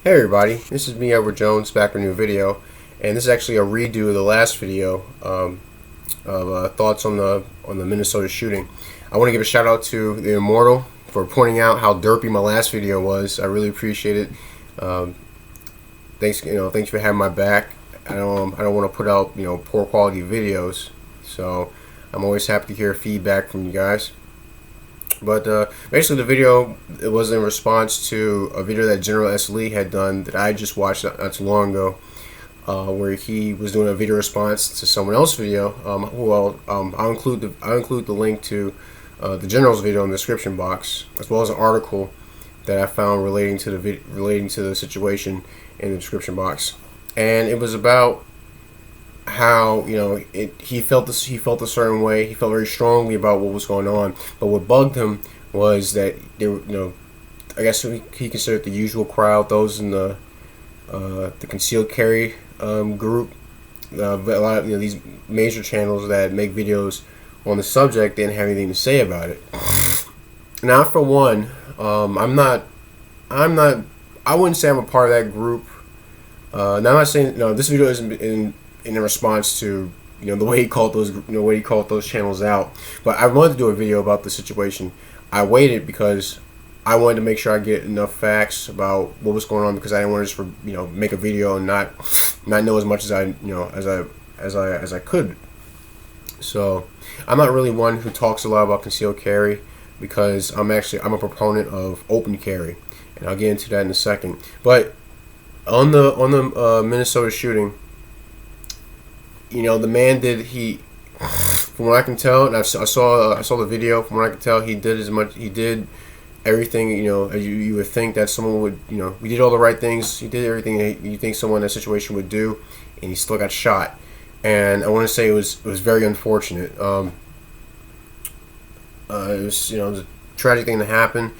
Hey everybody, this is me, Edward Jones, back with a new video, and this is actually a redo of the last video of thoughts on the Minnesota shooting. I want to give a shout out to the Immortal for pointing out how derpy my last video was. I really appreciate it. Thanks for having my back. I don't want to put out poor quality videos, so I'm always happy to hear feedback from you guys. But basically, the video, it was in response to a video that GeneralSLee had done that I just watched not too long ago, where he was doing a video response to someone else's video. I'll include the link to the General's video in the description box, as well as an article that I found relating to the situation in the description box, and it was about how he felt a certain way. He felt very strongly about what was going on, but what bugged him was that there I guess he considered the usual crowd, those in the concealed carry group, a lot of these major channels that make videos on the subject didn't have anything to say about it. Now, for one, I wouldn't say I'm a part of that group. Now, I'm not saying this video isn't in response to the way he called those channels out, but I wanted to do a video about the situation. I waited because I wanted to make sure I get enough facts about what was going on, because I didn't want to just make a video and not know as much as I could. So I'm not really one who talks a lot about concealed carry, because I'm a proponent of open carry, and I'll get into that in a second. But on the Minnesota shooting, the man from what I can tell, and I saw the video. From what I can tell, he did everything as you would think that someone would. He did all the right things. He did everything that you think someone in that situation would do, and he still got shot. And I want to say it was very unfortunate. It was a tragic thing to happen.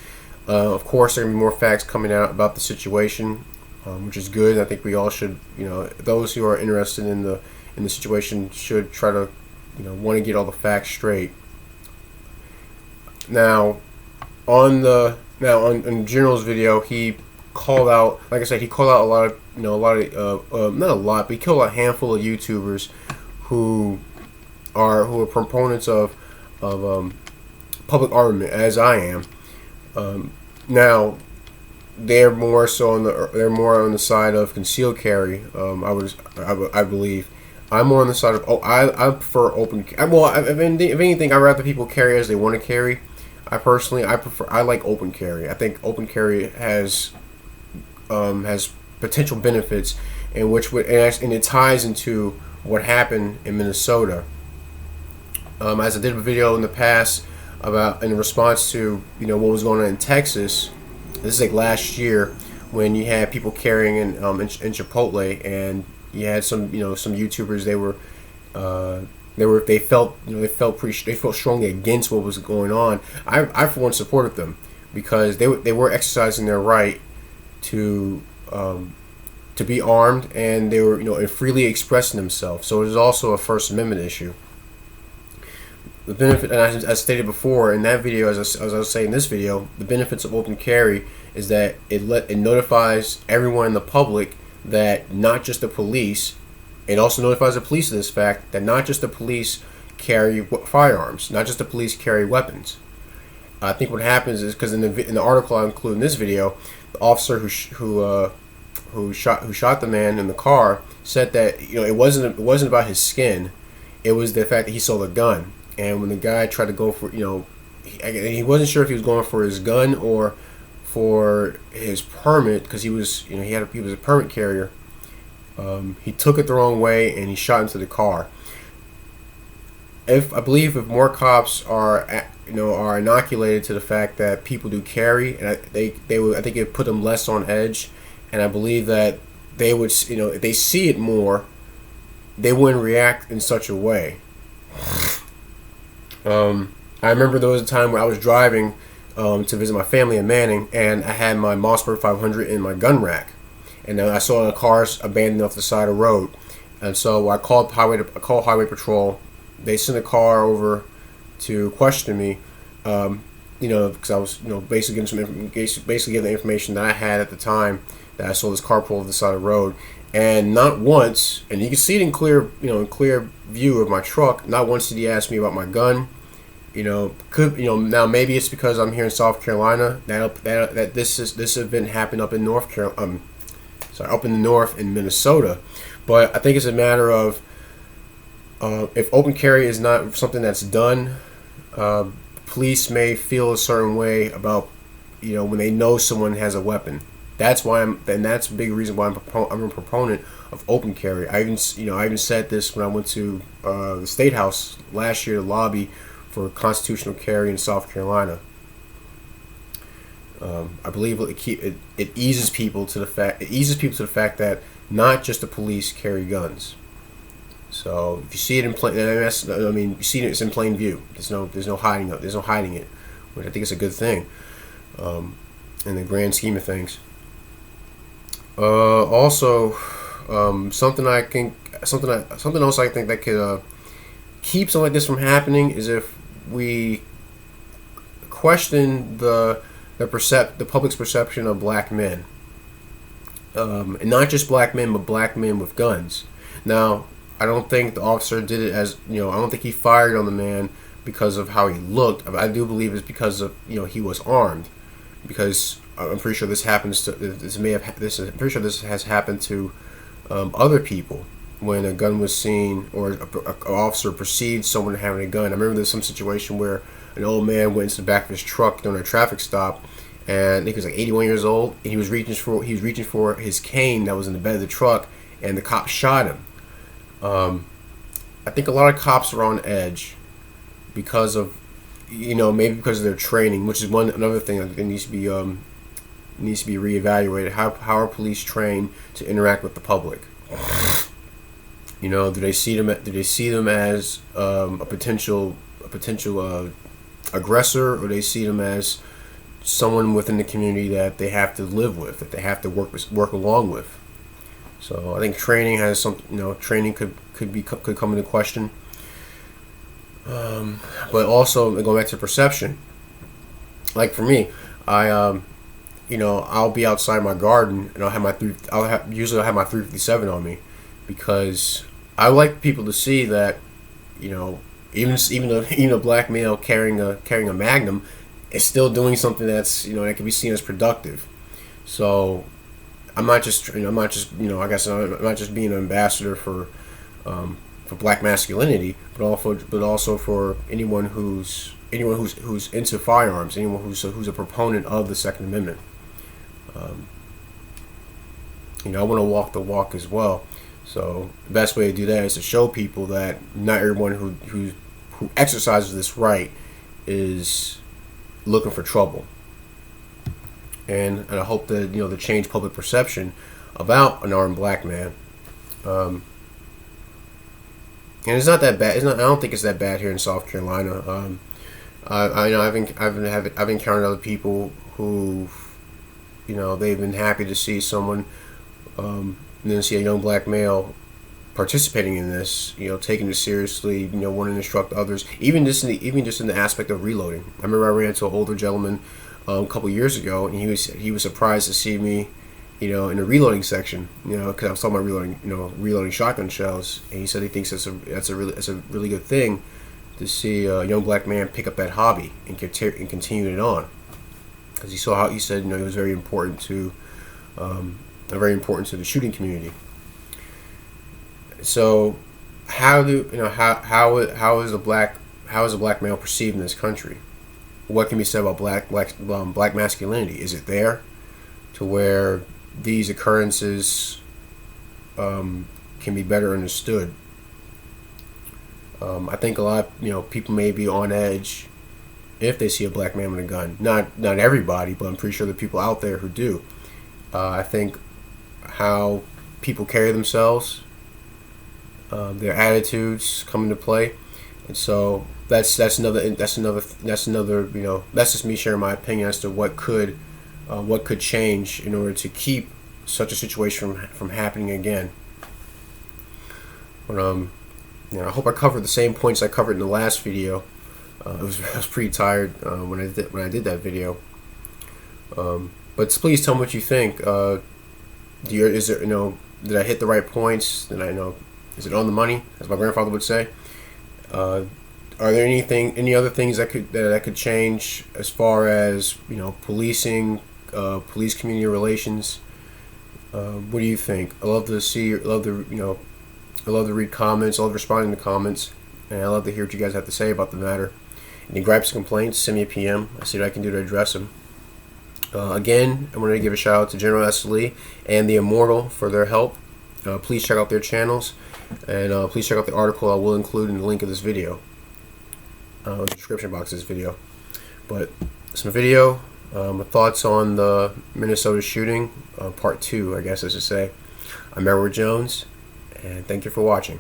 Of course, there are gonna be more facts coming out about the situation, which is good. I think we all should, those who are interested in the situation should try to, want to get all the facts straight. Now, on General's video, he called out, like I said, he called out a lot of, not a lot, but he killed a handful of YouTubers who are proponents of public armament, as I am. Now, they're more on the side of concealed carry. I believe. I'm more on the side of I prefer open. Well, if anything, I'd rather people carry as they want to carry. I like open carry. I think open carry has potential benefits, and it ties into what happened in Minnesota. As I did a video in the past in response to what was going on in Texas. This is like last year, when you had people carrying in Chipotle, and you had some YouTubers. They felt strongly against what was going on. I for one supported them, because they were exercising their right to be armed, and they were freely expressing themselves. So it is also a First Amendment issue. The benefit, and as I stated before in that video, as I was saying in this video, the benefits of open carry is that it notifies everyone in the public that not just the police. It also notifies the police of this fact, that not just the police carry firearms, not just the police carry weapons. I think what happens is, because in the article I include in this video, the officer who shot the man in the car said that it wasn't about his skin, it was the fact that he saw the gun. And when the guy tried to go for, he wasn't sure if he was going for his gun or for his permit, because he was a permit carrier. He took it the wrong way, and he shot into the car. I believe if more cops are inoculated to the fact that people do carry, and I think it would put them less on edge. And I believe that they would, if they see it more, they wouldn't react in such a way. I remember there was a time where I was driving to visit my family in Manning, and I had my Mossberg 500 in my gun rack, and I saw the cars abandoned off the side of the road, and so I called highway patrol. They sent a car over to question me, because I was basically getting the information that I had at the time, that I saw this car pull off the side of the road, and not once, and you can see it in clear, in clear view of my truck. Not once did he ask me about my gun. Now maybe it's because I'm here in South Carolina that this event happened up in up in the north in Minnesota, but I think it's a matter of if open carry is not something that's done, police may feel a certain way about when they know someone has a weapon. That's a big reason why I'm a proponent of open carry. I even said this when I went to the State House last year to lobby for constitutional carry in South Carolina. I believe it eases people to the fact that not just the police carry guns. So if you see it in plain, you see it's in plain view. There's no hiding it, which I think is a good thing in the grand scheme of things. Also, something else I think that could keep something like this from happening is if we question the public's perception of black men, and not just black men, but black men with guns. Now, I don't think the officer did it I don't think he fired on the man because of how he looked. I do believe it's because of he was armed, because I'm pretty sure this happens to I'm pretty sure this has happened to other people when a gun was seen or an officer perceived someone having a gun. I remember there's some situation where an old man went into the back of his truck during a traffic stop, and I think he was like 81 years old, and he was reaching for his cane that was in the bed of the truck, and the cop shot him. I think a lot of cops are on edge because of maybe because of their training, which is another thing that needs to be reevaluated. How are police trained to interact with the public? Do they see them as a potential aggressor, or they see them as someone within the community that they have to live with, that they have to work along with? So I think training has training could come into question. But also going back to perception, like for me, I'll be outside my garden and I'll have my 357 on me, because I like people to see that even a black male carrying a Magnum is still doing something that's that can be seen as productive. So I'm not just being an ambassador for black masculinity, but also for anyone who's into firearms, anyone who's a proponent of the Second Amendment. I want to walk the walk as well. So the best way to do that is to show people that not everyone who exercises this right is looking for trouble. And I hope that to change public perception about an armed black man. And it's not that bad. I don't think it's that bad here in South Carolina. I've encountered other people who, they've been happy to see someone, and then see a young black male participating in this, taking it seriously, wanting to instruct others, even just in the aspect of reloading. I remember I ran into an older gentleman a couple years ago, and he was surprised to see me, in the reloading section, because I was talking about reloading shotgun shells, and he said he thinks that's a really good thing to see a young black man pick up that hobby and continue it on, because he saw how he said it was very important to the shooting community. So how is a black male perceived in this country? What can be said about black masculinity? Is it there to where these occurrences can be better understood? I think a lot of people may be on edge if they see a black man with a gun. Not everybody, but I'm pretty sure there are people out there who do. I think how people carry themselves, their attitudes come into play, and so that's just me sharing my opinion as to what could change in order to keep such a situation from happening again. But I hope I covered the same points I covered in the last video. I was pretty tired when I did that video. But please tell me what you think. Is there, did I hit the right points? Did I know? Is it on the money, as my grandfather would say? Are there any other things that I could change as far as policing, police community relations? What do you think? I love to see, I love to read comments. I love responding to comments, and I love to hear what you guys have to say about the matter. Any gripes, complaints, send me a PM. I see what I can do to address them. Again, I want to give a shout out to GeneralSLee and the Immortal for their help. Please check out their channels, and please check out the article I will include in the link of this video, the description box of this video. But some video, my thoughts on the Minnesota shooting, part 2, I guess I should say. I'm Edward Jones, and thank you for watching.